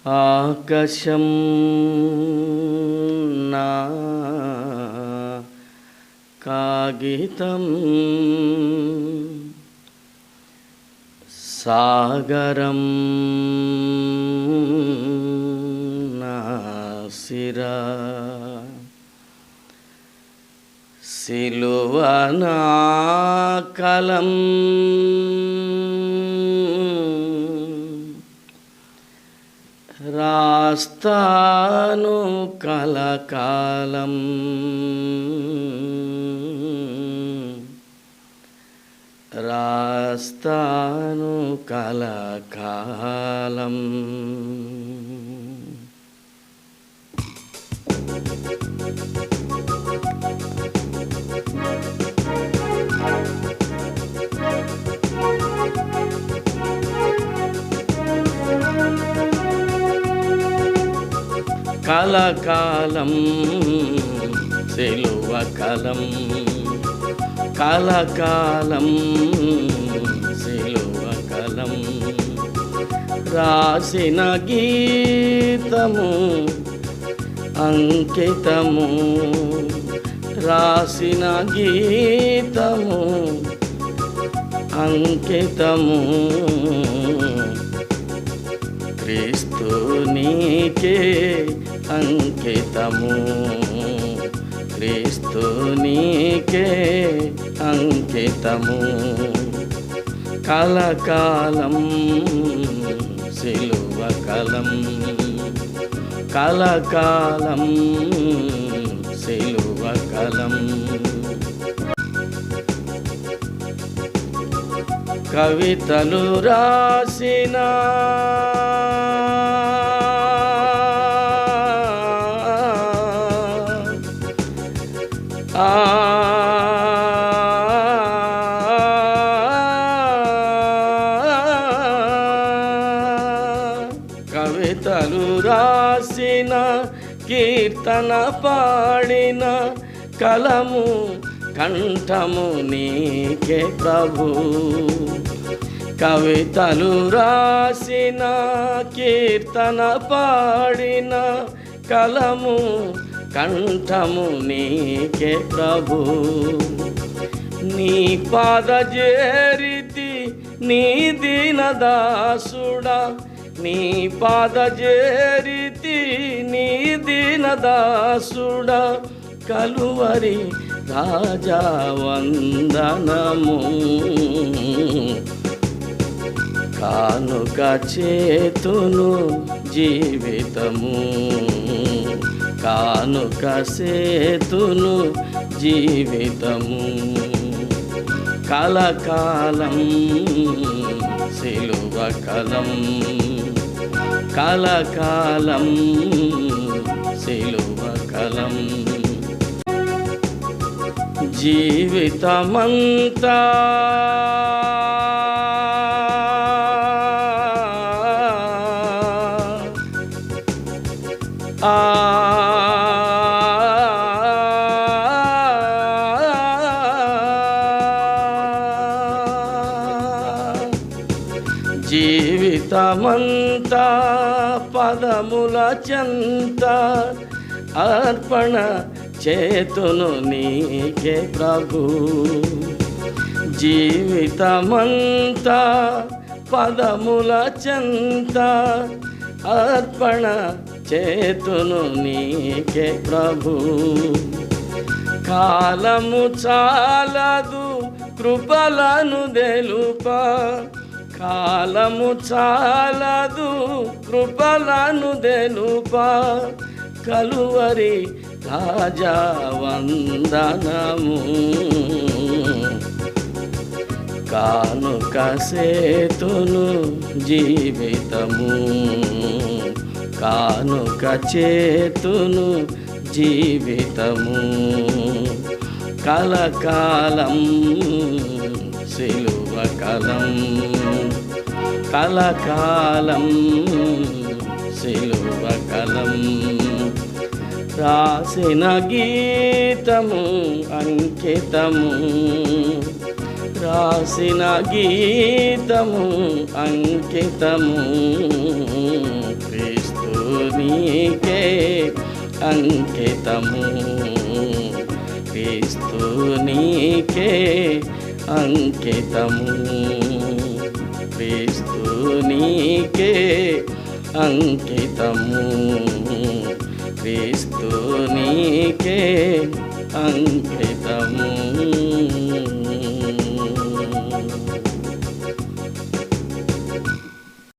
ఆకాశం నా కాగితం, సాగరం నా సిరా, సిలువ నా కలం, రాస్తాను కలకాలం, రాస్తాను కలకాలం. కలకాలం సిలువ కలం, కలకాలం సిలువ కలం, రాసిన గీతము అంకితము, రాసిన గీతము అంకితము, క్రీస్తు నీకే అంకితము, క్రీస్తు నీకే అంకితము. కలకాలం సిలువ కలం, కలకాలం సిలువ కలం. కవితలు రాసిన కవితలు రాసిన, కీర్తన పాడిన, కలము కంఠము నీకే ప్రభు. కవితలు రాసిన, కీర్తన పాడిన, కలము కంఠము నీకే ప్రభు. నీ పాద చేరితి నీ దీనదాసుడా, నీ పాద చేరితి నీ దీనదాసుడా, కలువరి రాజా వందనము. కానుక చేతును జీవితము, కానుక సేతును జీవితము. కలకాలం సిలువ కలం, కలకాలం సిలువ కలం. జీవితమంతా జీవితమంతా పదముల చెంత అర్పణ చేతును నీకే ప్రభు. జీవితమంతా పదముల చెంత అర్పణ చేతును నీకే ప్రభు. కాలము చాలదు కృపలను తెలుప, కాలము చాలదు కృపలను తెలుప, కలువరి రాజా వందనము. కానుక సేతును జీవితము, కానుక చేతును జీవితము. కలకాలం సిలువ కలం, కలకాలం సిలువ కలం. రాసిన గీతము అంకితము, రాసిన గీతము అంకితము క్రీస్తు నీకే అంకితము క్రీస్తు నీకే అంకితము క్రీస్తు నీకే అంకితము క్రీస్తు నీకే అంకితము